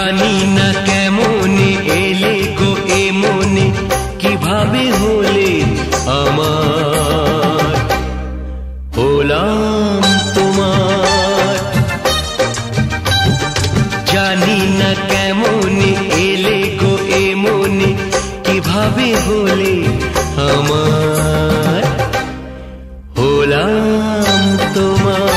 জানি না কেমনে এলে গো এ মনে, কিভাবে হলে আমার, হলাম তোমার। জানি না কেমনে এলে গো এ মনে, কিভাবে হলে আমার, হলাম তোমার।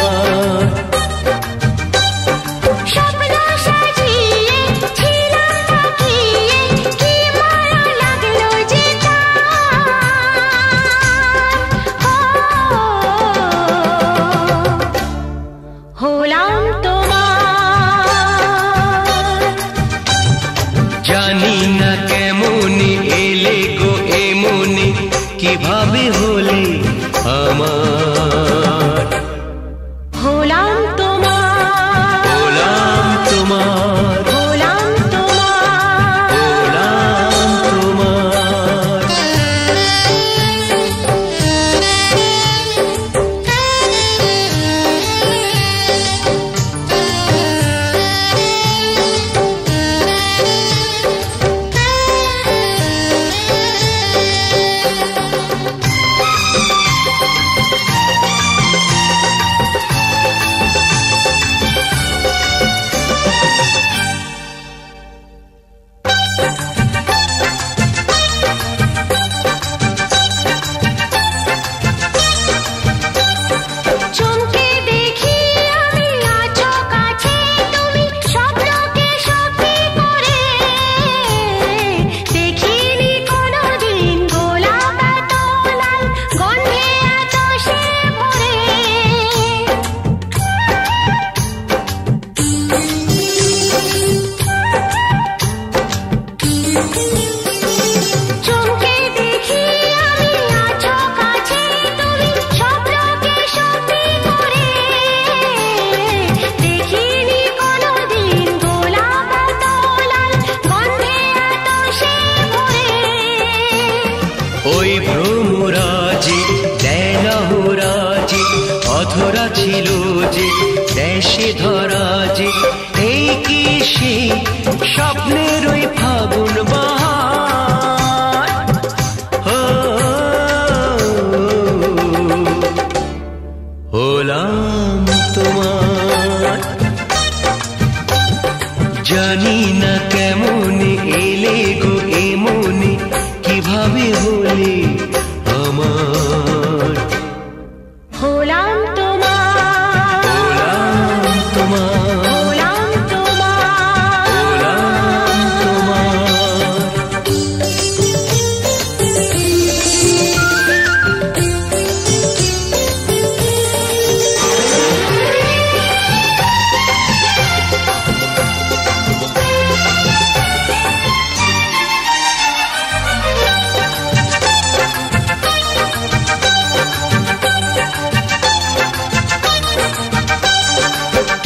জানি না কেমনে এলে গো এ মনে, কিভাবে হলে আমার, হলাম তোমার, হলাম তোমার, হলাম তোমার, হলাম তোমার। ওই ভ্রমরাজি দেনহরাজি অধরা ছিল যে দেশে ধরা যে, এই কি সে স্বপ্নের ওই ফাগুন বাহার, হলাম তোমার। জানি না কেমনে এলে গো এ মনে, কিভাবে হলে আমার, হলাম তোমার, হলাম তোমার, হলাম তোমার, হলাম তোমার।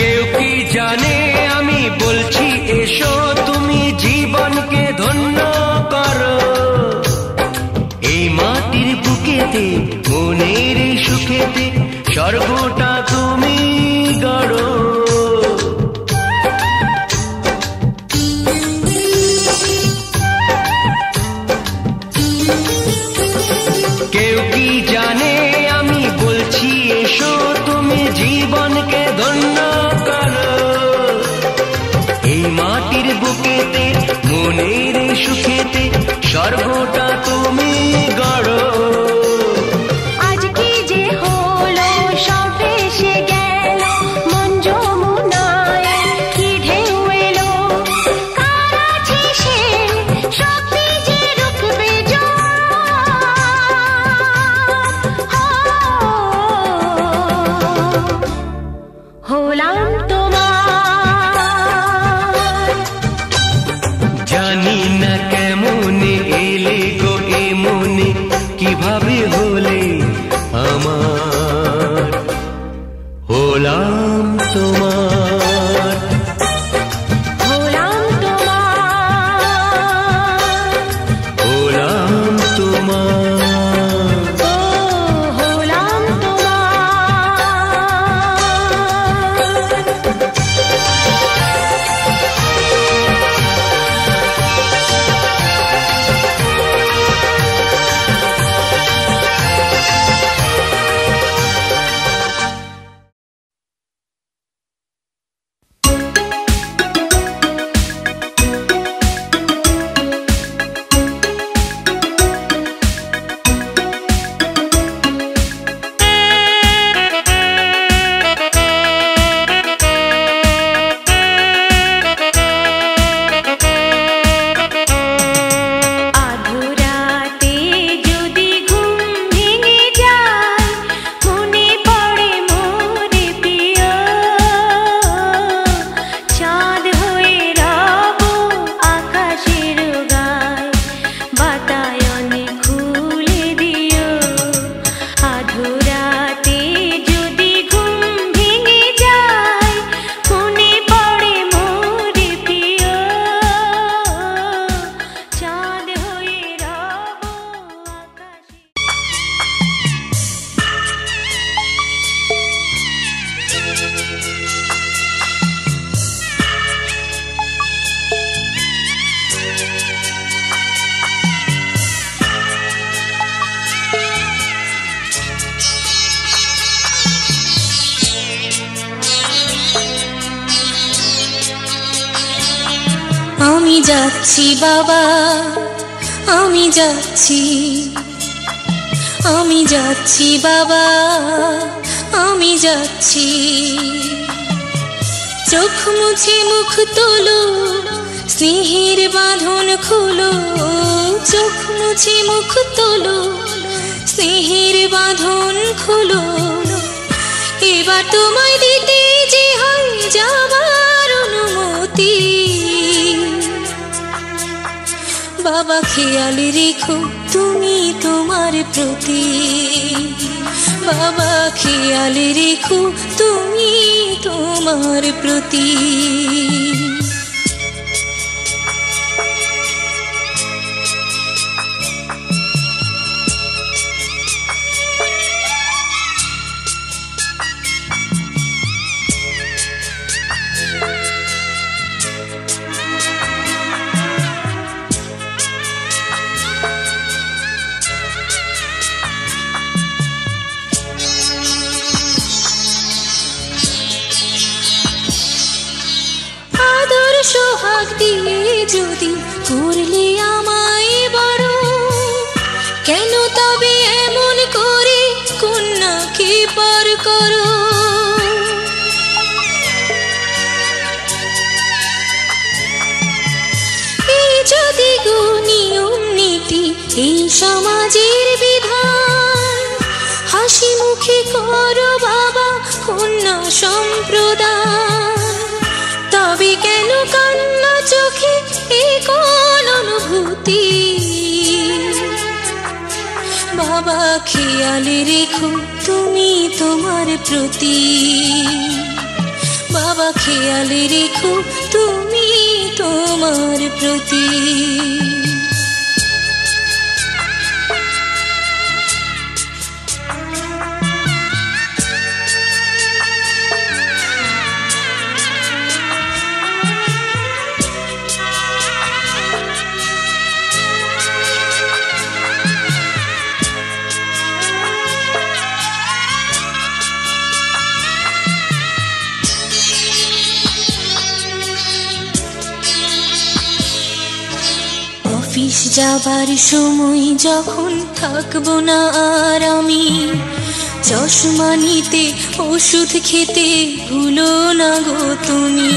কেউ কি জানে আমি বলছি এসো, তুমি জীবনকে ধন্য করো। এই মাটির বুকেতে মনের সুখেতে স্বর্গটা তুমি গড়ো। কেউ কি জানে আমি বলছি এসো, তুমি জীবনকে ধন্য করো। এই মাটির বুকেতে মনের সুখেতে স্বর্গটা তুমি গড়ো। আজকে যে হলো সব ভেসে গেল, মন যমুনায় কি ঢেউ এলো, কার আছে সে শক্তি যে রুখবে হলাম তোমার। জানি না কেমনে এলে গো এ মনে, কিভাবে হলে আমার, হলাম তোমার, হলাম তোমার, হলাম তোমার। ও হলাম তোমার। আমি যাচ্ছি বাবা, আমি যাচ্ছি, আমি যাচ্ছি বাবা, আমি যাচ্ছি। চোখ মুছে মুখ তোলো, স্নেহের বাঁধন খোলো, চোখ মুছে মুখ তোলো, স্নেহের বাঁধন খোলো। এবার তোমায় দিতে যে হয় যাবার অনুমতি। বাবা খেয়াল রেখো তুমি তোমার প্রতি, বাবা খেয়াল রেখো তুমি তোমার প্রতি। সোহাগ দিয়ে যদি করলে আমায় বড়, কেন তবে এমন করে কন্যাকে পর করো? এই যদি গো নিয়ম নীতি, এই সমাজের বিধান, হাসি মুখে করো বাবা কন্যা সম্প্রদান। তবে কেন কান্না চোখে এ কোন অনুভূতি? বাবা খেয়াল রেখো তুমি তোমার প্রতি, বাবা খেয়াল রেখো তুমি তোমার প্রতি। অফিস যাবার সময় যখন থাকবো না আর আমি, চশমা নিতে ওষুধ খেতে ভুলো না গো তুমি।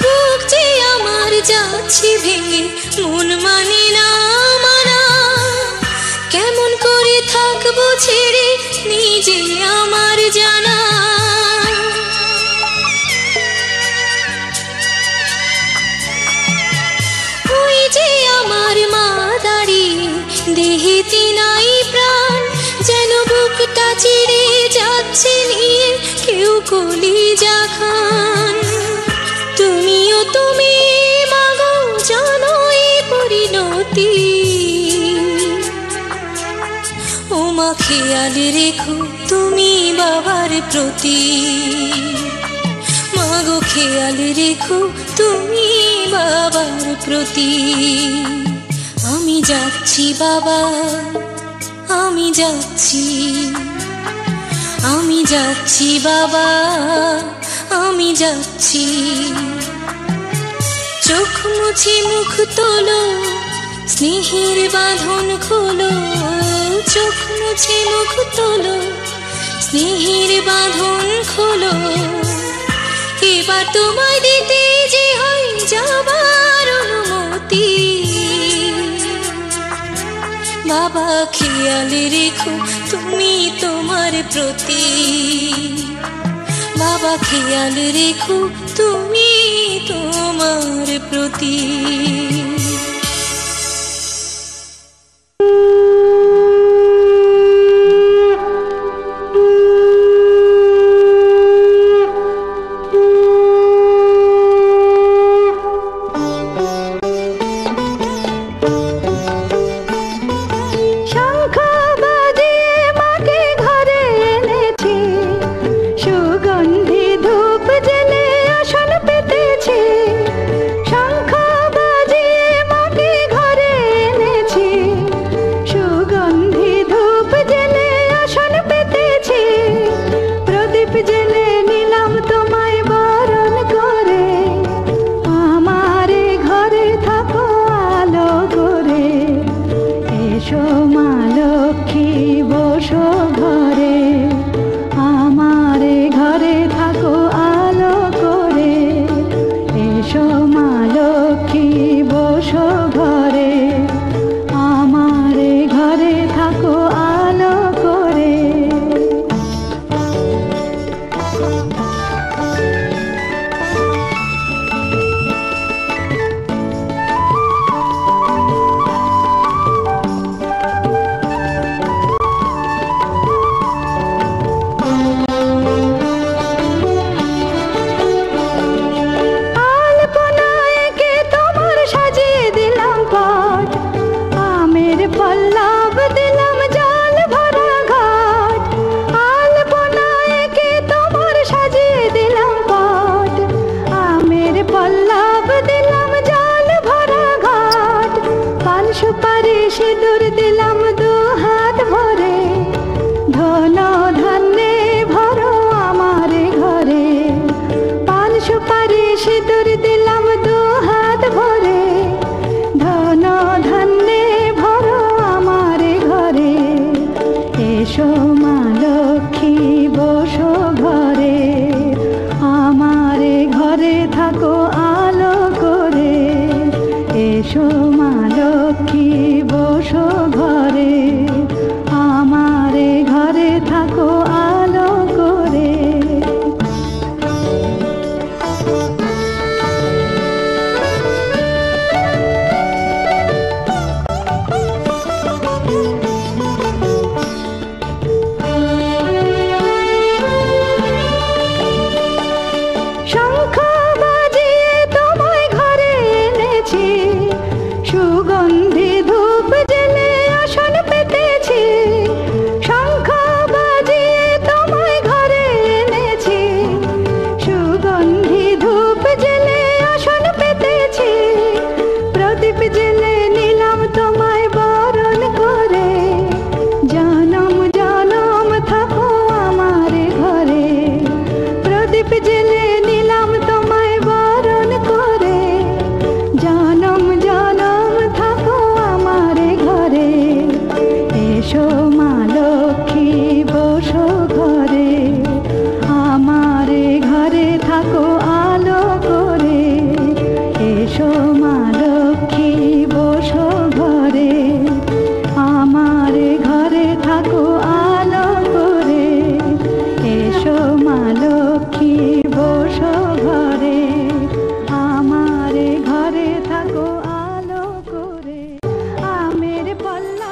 বুক যে আমার যাচ্ছে ভেঙে, মন মানে না মানা, কেমন করে থাকবো ছেড়ে নিজে আমার জানা। আমার মা দাঁড়িয়ে দেহেতে নাই প্রাণ, যেন বুকটা চিড়ে যাচ্ছে নিয়ে কেউ কলিজা খান। তুমিও তুমি মাগো জানো এই পরিণতি। ও মা খেয়াল রেখো তুমি বাবার প্রতি, মাগো খেয়াল রেখো তুমি বাবার প্রতি। আমি যাচ্ছি বাবা, আমি যাচ্ছি, আমি যাচ্ছি বাবা, আমি যাচ্ছি। চোখ মুছে মুখ তোলো, স্নেহের বাঁধন খোলো, চোখ মুছে মুখ তোলো, স্নেহের বাঁধন খোলো। এবার তোমায় দিতে যে হয় যাবার অনুমতি। বাবা খেয়াল রেখো তুমি তোমার প্রতি, বাবা খেয়াল রেখো তুমি তোমার প্রতি। শঙ্খ বাজিয়ে ধন ধান্যে ভরো আমার ঘরে, পান সুপারি সিঁদুর দিলাম দু হাত ভরে। ধন ধান্যে ভরো আমার ঘরে, এসো মা লক্ষ্মী বসো ঘরে, আমার ঘরে থাকো আলো করে। এসো মা লক্ষ্মী বসো ঘরে, আমার ঘরে থাকো আলো করে। শঙ্খ বাজিয়ে তোমায় ঘরে এনেছি, সুগন্ধি ধূপ জেলে আসন পেতেছি। শঙ্খ বাজিয়ে তোমায় ঘরে এনেছি, সুগন্ধি ধূপ জেলে আসন পেতেছি। প্রদীপ জেলে নিলাম তোমায় বরণ করে, জনম জনম থাকো আমার ঘরে। প্রদীপ জেলে নিলাম তোমায় বরণ করে, জনম জনম থাকো আমার ঘরে। এসো মা লক্ষ্মী বসো ঘরে, আমার ঘরে থাকো আলো করে। এসো মা লক্ষ্মী বসো ঘরে, আমার ঘরে থাকো আলো করে। এসো মা লক্ষ্মী বসো ঘরে, আমার ঘরে থাকো আলো করে। আমের পল্লা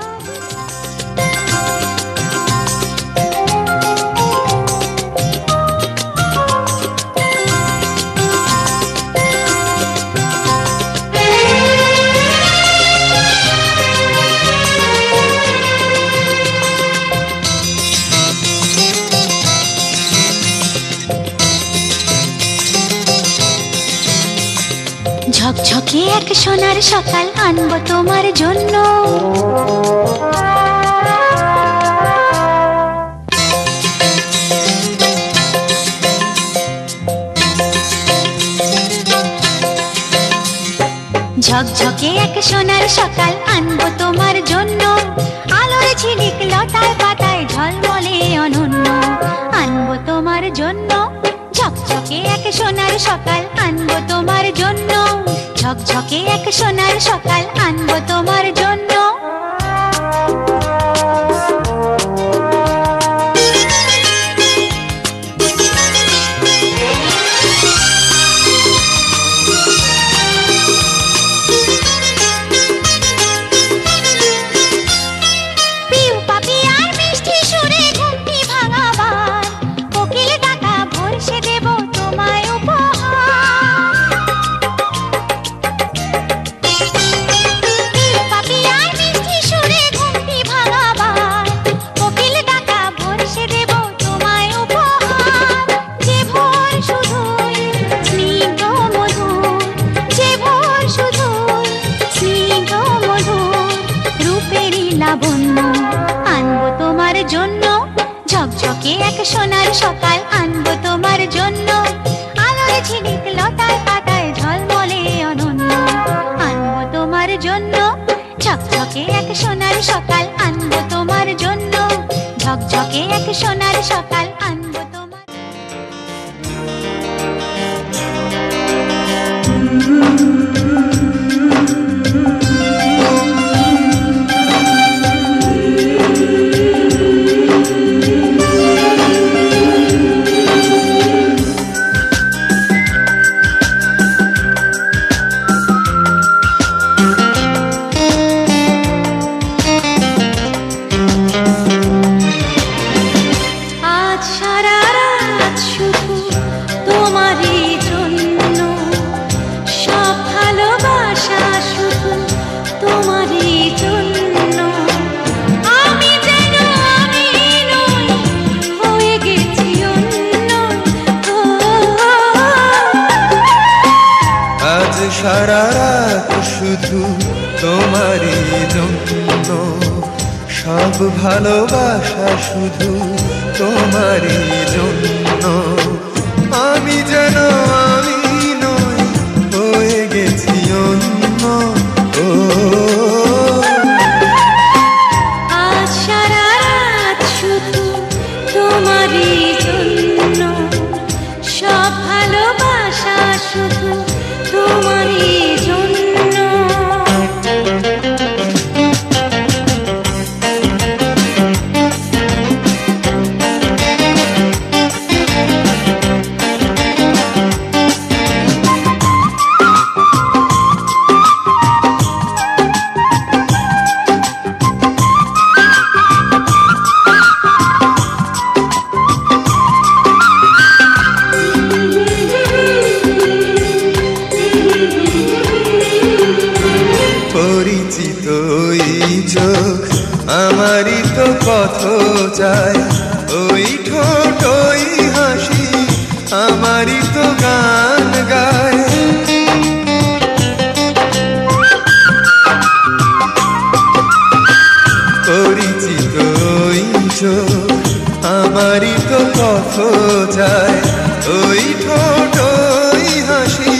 ঝকঝকে এক সোনার সকাল আনবো তোমার জন্য। ঝকঝকে এক সোনার সকাল আনবো তোমার জন্য, আলোর ঝিলিক লতায় পাতায় ঝলমলে অনন্য। আনবো তোমার জন্য ঝকঝকে এক সোনার সকাল আনবো তোমার জন্য, ঝকঝকে এক সোনার সকাল আনবো তোমার জন্য। পিউ পাপিয়ার মিষ্টি সুরে ঘুমটি ভাঙাবার, কোকিল ডাকা ভরসে দেব তোমায় উপহার। পিউ পাপিয়ার মিষ্টি সুরে ঘুমটি ভাঙাবার, কোকিল ডাকা ভরসে দেব তোমায় উপহার। যে ভোর শুধুই স্নিগ্ধ মধুর, যে ভোর শুধুই স্নিগ্ধ মধুর, রূপেরই লাবণ্য আনবো তোমার জন্য। ঝকঝকে এক সোনার সকাল আনবো তোমার জন্য, আলোর ঝিলিক লতায় পাতায় ঝলমলে অনন্য। আনবো তোমার জন্য ঝকঝকে এক সোনার সকাল আনবো তোমার জন্য, ঝকঝকে এক সোনার সকাল আনবো তোমার। ভালোবাসা শুধু তোমারই জন্য। আমি যেন আমি নই, হয়ে গেছি অন্য। ও আজ সারা রাত শুধু তোমারই জন্য, সব ভালোবাসা শুধু তোমারই জন্য। পরিচিত ওই চোখ আমারই তো পথ চায়, ওই ঠোঁট ওই হাসি আমারই তো গান গায়। পরিচিত ওই চোখ আমারই তো পথ চায়, ওই ঠোঁট ওই হাসি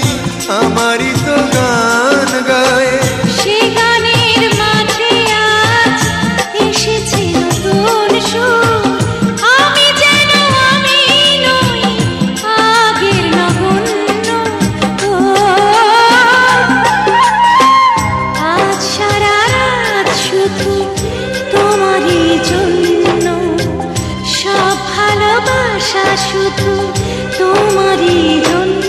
আমারই তো গান গায়। সে গানের মাঝে আজ এসেছে নতুন সুর, আমি যেন আমি নই, আগের নগণ্য। ও আজ সারা রাত শুধু তোমারই জন্য, সব ভালোবাসা শুধু তোমারই জন্য।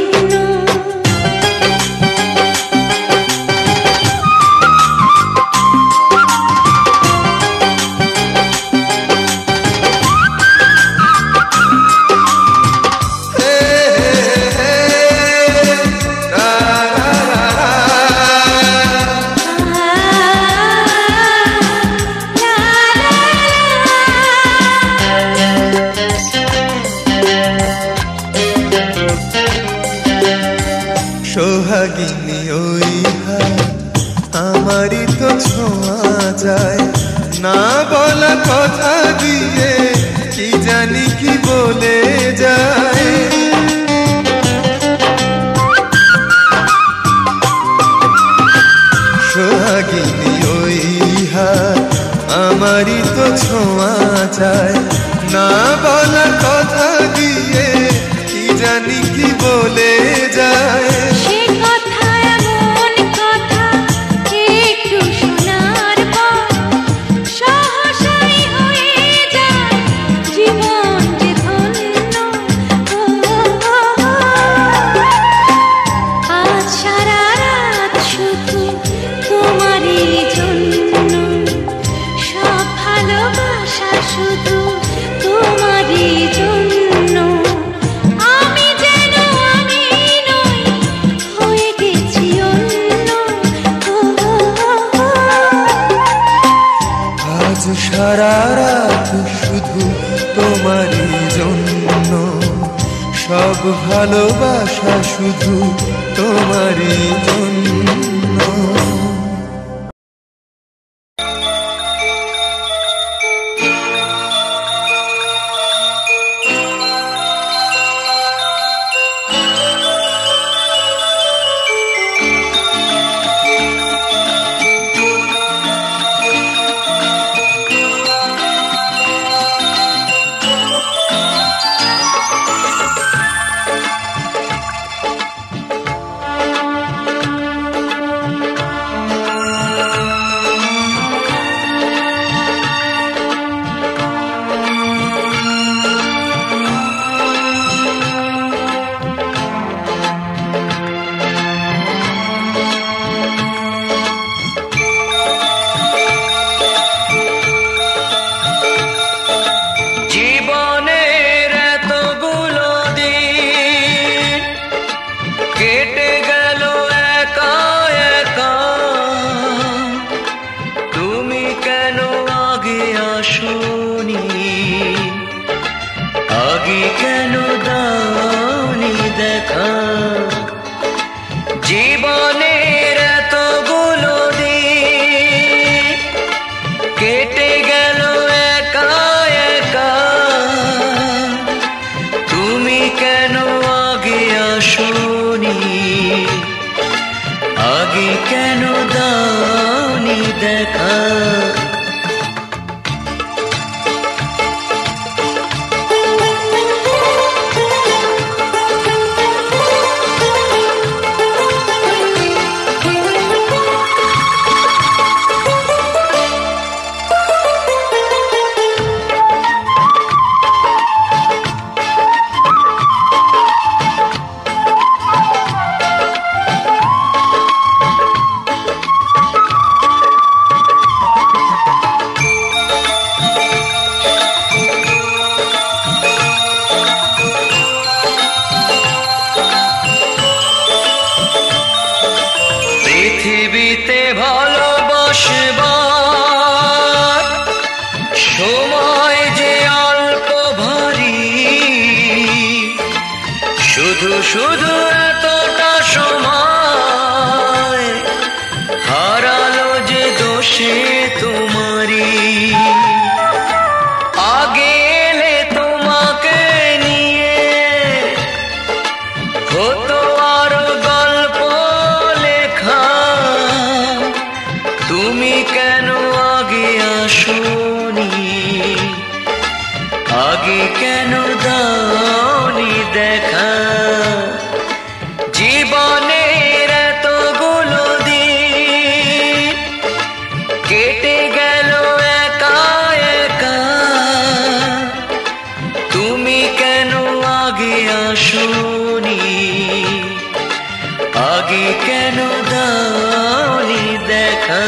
সোহাগিনী ওই হাত আমারই তো ছোঁয়া যায়, না বলা কথা দিয়ে কি জানি কি বলে যায়। সোহাগিনী ওই হাত আমারই তো ছোঁয়া যায়, না বলা কথা দিয়ে কি জানি কি বলে যায়। সে কথা এমন কথা একটু শোনার পর সহসাই হয়ে যায় জীবন যে ধন্য। আজ সারা রাত শুধু তোমারই জন্য, সব ভালোবাসা শুধু তোমারই জন্য। আমি যেন আমি নই, হয়ে গেছি অন্য। আজ সারা রাত শুধু তোমারই জন্য, সব ভালোবাসা শুধু তোমারই জন্য। জীবনের এতগুলো দিন কেটে গেল শুধু এতটা সময় হারালো যে দোষে তোমারই। আগে এলে তোমাকে নিয়ে হতো আরো গল্প লেখা, তুমি কেন আগে আসোনি, আগে কেন দাওনি দেখা। জীবনের এতগুলো দিন কেটে গেল একা একা, তুমি কেন আগে আসোনি, আগে কেন দাওনি দেখা।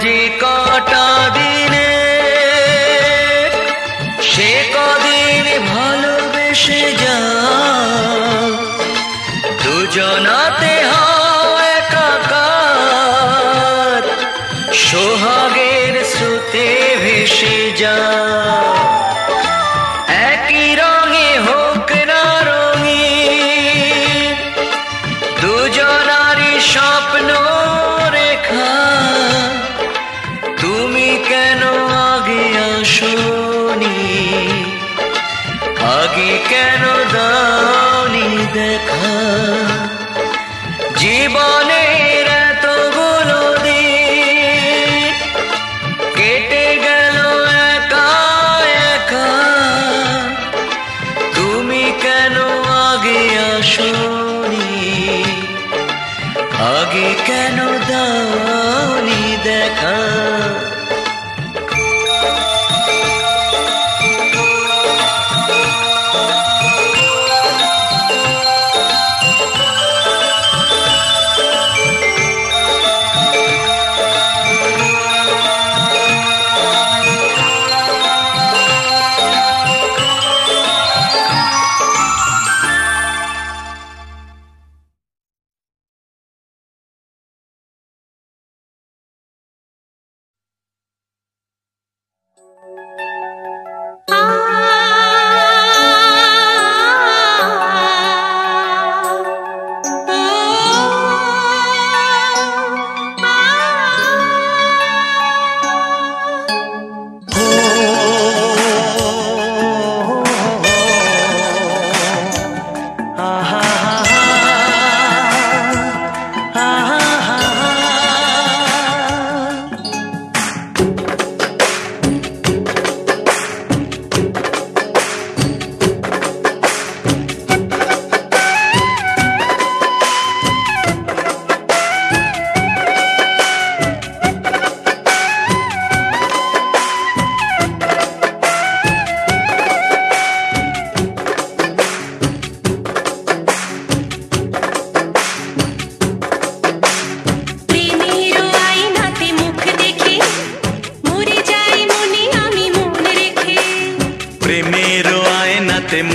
যে কটা দিনে সে কদিন ভালোবেসে যা, দুজনাতে হয় একাকার, সোহাগের স্রোতে ভেসে যা। একই রঙে হোক না রঙিন, দুজনারই স্বপ্ন রেখা, তুমি কেন আগে আসোনি, আগে কেন দাওনি দেখা। জীবনের এতগুলো দিন কেটে গেল একা একা, তুমি কেন আগে আসোনি, আগে কেন দাওনি দেখা।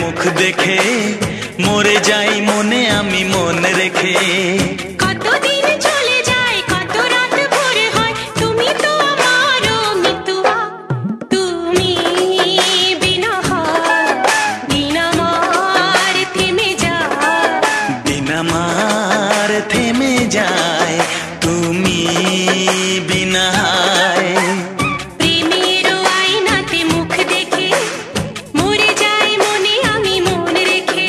মুখ দেখে মরে যাই মনে আমি মন রেখে। কতদিন চলে যায় কত রাত ভোর হয়, তুমি তো আমার মিতুয়া, তুমি বিনা হয় দিন আমার থেমে যায়, দিন আমার থেমে যায় তুমি বিনা। প্রেমের আয়নাতে মুখ দেখে মরে যাই মনে আমি মন রেখে,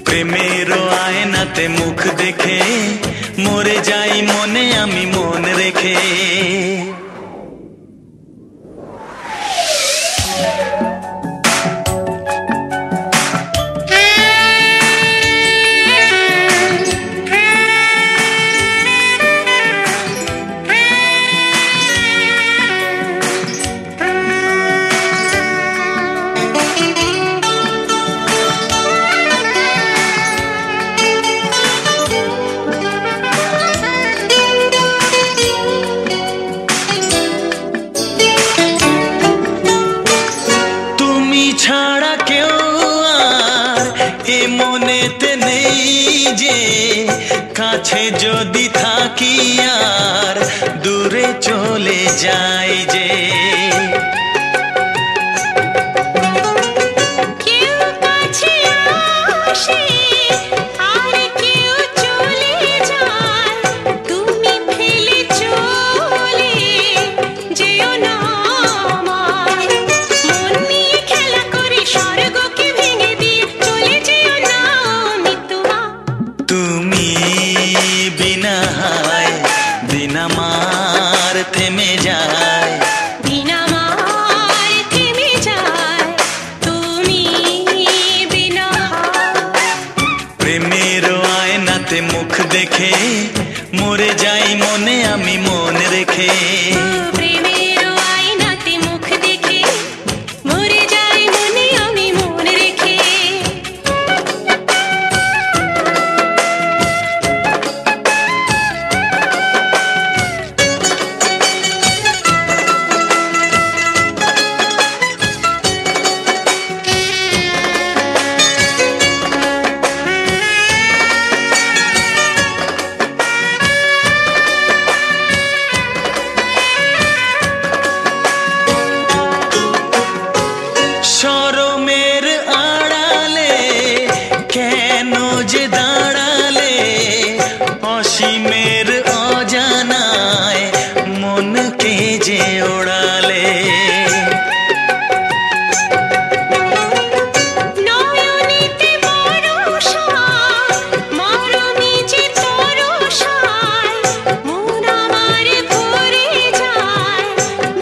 প্রেমের আয়নাতে মুখ মুখ দেখে মরে যাই মনে আমি মন রেখে। ছাড়া কেউ আর এ মনেতে নেই যে, কাছে যদি থাকি আর দূরে চলে যাই যে। কেউ কাছে আসে আর কেউ চলে যায়, তুমি ফেলে চলে যেও না আমায়। মন নিয়ে খেলা করে স্বর্গকে ভেঙে দিয়ে চলে যেও না মৃত্যুয়া। তুমি বিনা হায় দিন আমার থেমে যায়, দিন আমার থেমে যায়, তুমি বিনা। প্রেমের আয়নাতে মুখ দেখে মরে যাই মনে আমি মন রেখে। প্রেমের আয়নাতে মুখ দেখে মরে যাই মনে আমি মন রেখে। শরমের আড়ালে কেন যে দাঁড়ালে, অসীমের অজানায় মনকে যে ওড়ালে। নয়নেতে বরষা মরমে যে তরসায়, মন আমার ভরে যায়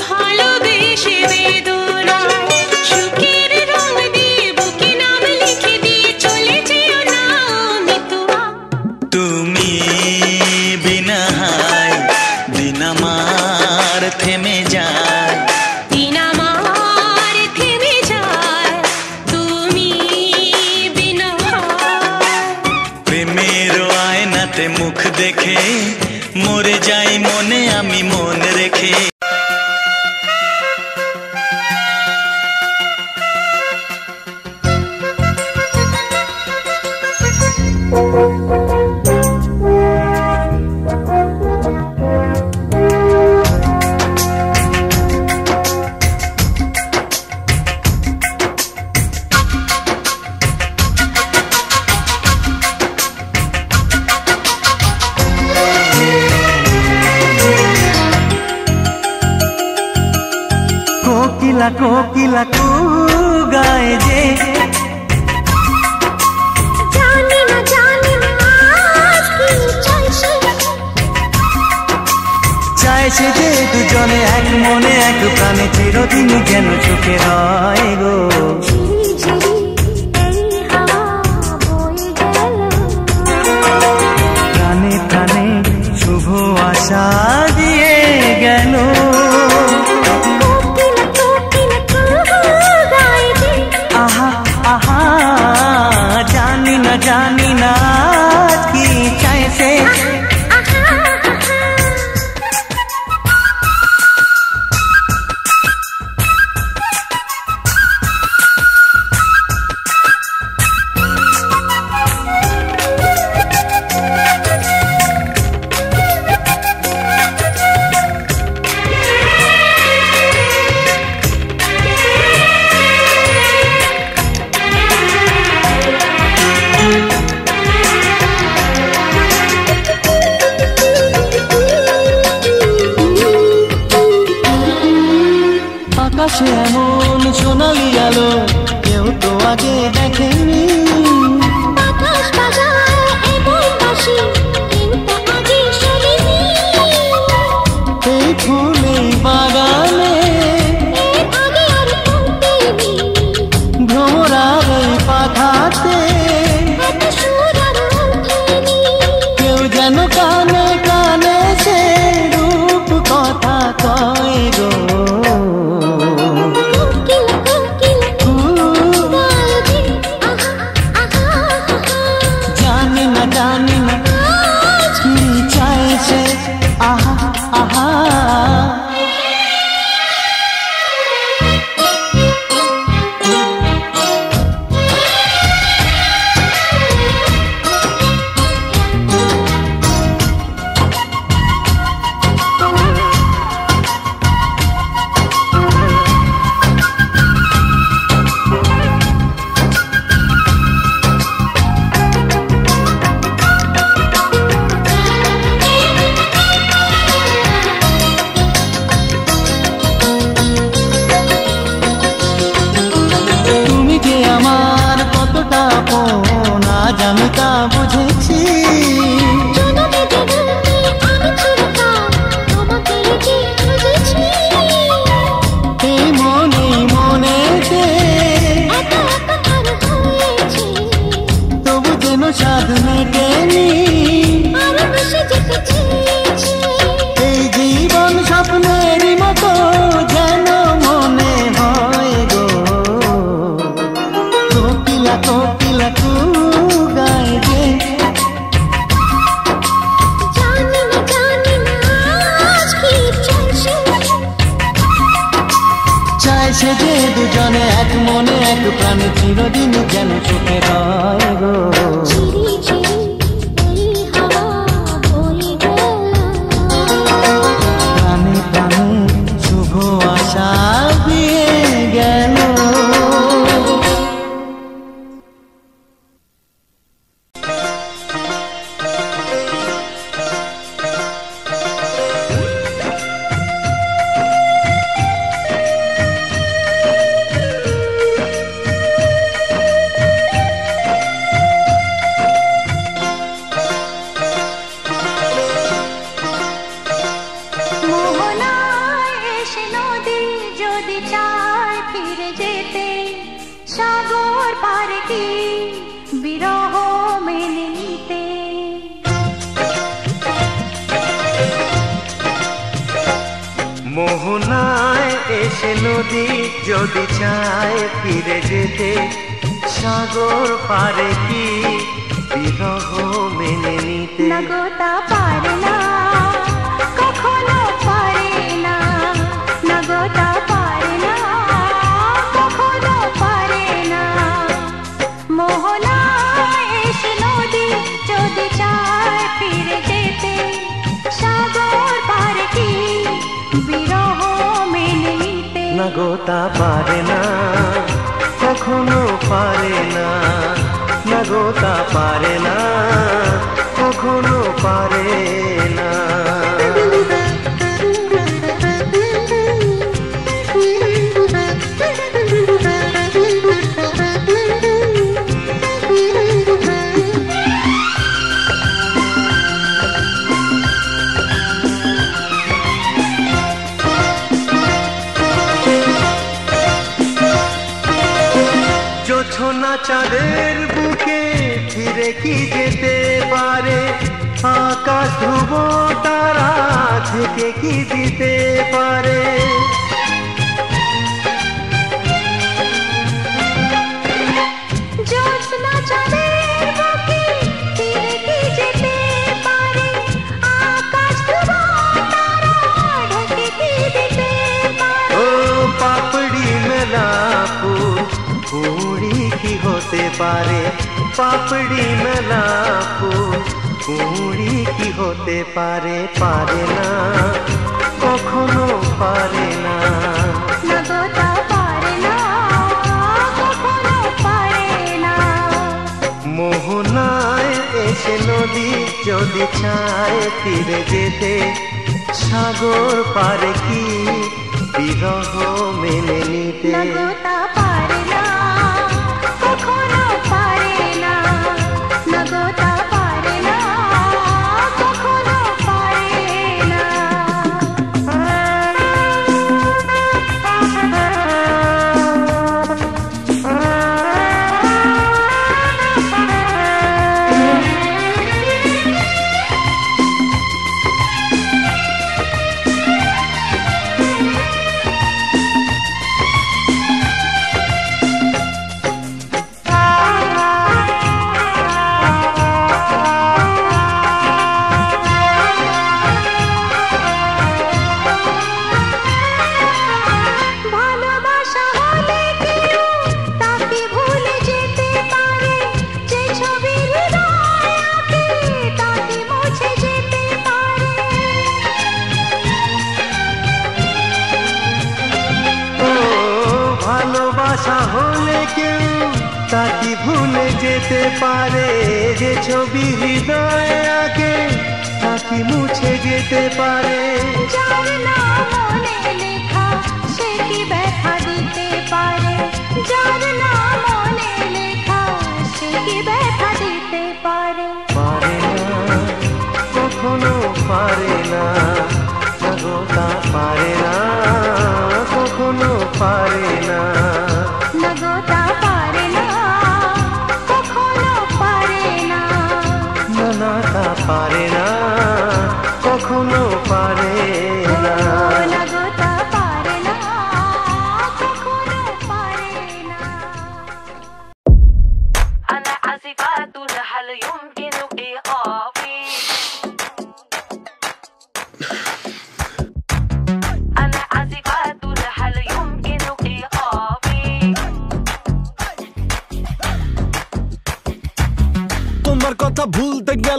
ভালোবেসে বেদনায়। সুখের রং দিয়ে বুকে নাম লিখে দিয়ে চলে যেও না মৃত্যুয়া। তুমি বিনা হায় দিন আমার থেমে যায়, দিন আমার থেমে যায়, তুমি বিনা। প্রেমের আয়নাতে মুখ দেখে মরে যাই মনে আমি মন রেখে। কোকিলা কোকিলা কু গায় যে, জানি না আজ কি চাইছে, চাইছে যে দুজনে এক মনে এক প্রাণে চিরদিন যেন চোখে রয় গো। ঝিরি ঝিরি এই হাওয়া বয়ে গেল, প্রাণে প্রাণে শুভ আশা দিয়ে গেল। কোকিলা কোকিলা কু গায় যে, আহা আহা জানি না কি চাইছে। আহা আহা। আকাশে এমন সোনালি আলো কেউ তো আগে দেখেনি, বাতাস বাজায় এমন বাঁশি আছে যে দুজনে এক মনে এক প্রাণে চিরদিন যেন চোখে রয় গো। ঝিরি ঝিরি এই হাওয়া বয়ে গেল, প্রাণে প্রাণে শুভ আশা দিয়ে গেল। মোহনায় এসে নদী যদি চায় ফিরে যেতে, সাগর পারে কি বিরহ মেনে নিতে। মোহনায় এসে নদী যদি চায় ফিরে যেতে, সাগর পারে কি বিরহ মেনে নিতে। নগতা পারে না, কখনো পারে না, নগতা পারে না, কখনো পারে না। মোহনায় এসে নদী যদি চায় ফিরে যেতে, সাগর পারে কি বিরহ মেনে নিতে। নগতা পারে না, কখনো পারে না, নগতা পারে না, কখনো পারে না। জোছনা চাঁদের বুকে ফিরে কি যেতে পারে, আকাশ ধ্রুব তারা থেকে কি দিতে পারে। জ্যোৎস্না চাঁদের বুকে ফিরে কি যেতে পারে, আকাশ ধ্রুব তারা ঢেকে কি দিতে পারে। ও পাপড়ি মেলা ফুল কুড়ি কি হতে পারে, পাপড়ি মেলা ফুল কুড়ি কি হতে পারে। পারে না, কখনো পারে না। নগতা পারে না, কখনো পারে না। মোহনায় এসে নদী যদি চায় ফিরে যেতে, সাগর পারে কি বিরহ মেনে নিতে। নগতা পারে না, কখনো পারে না, নগতা পারে না, কখনো পারে না। ভালোবাসা হলে কেউ তাকে ভুলে যেতে পারে, যে ছবি হৃদয়ে আঁকে তাকে মুছে যেতে পারে। ও ভালোবাসা হলে কেউ তাকে ভুলে যেতে পারে, যে ছবি হৃদয়ে আঁকে তাকে মুছে যেতে পারে। যার নাম মনে লেখা সে কি ব্যথা দিতে পারে, যার নাম মনে লেখা সে কি ব্যথা দিতে পারে। পারে না, কখনো পারে না, নগতা পারে না, কখনো পারে না। নগতা পারে না, কখনো পারে না, নানাতা পারে না, কখনো পারে না। নগতা পারে না, কখনো পারে না। أنا عازفة هل يمكن إيقافي؟ أنا عازفة هل يمكن إيقافي؟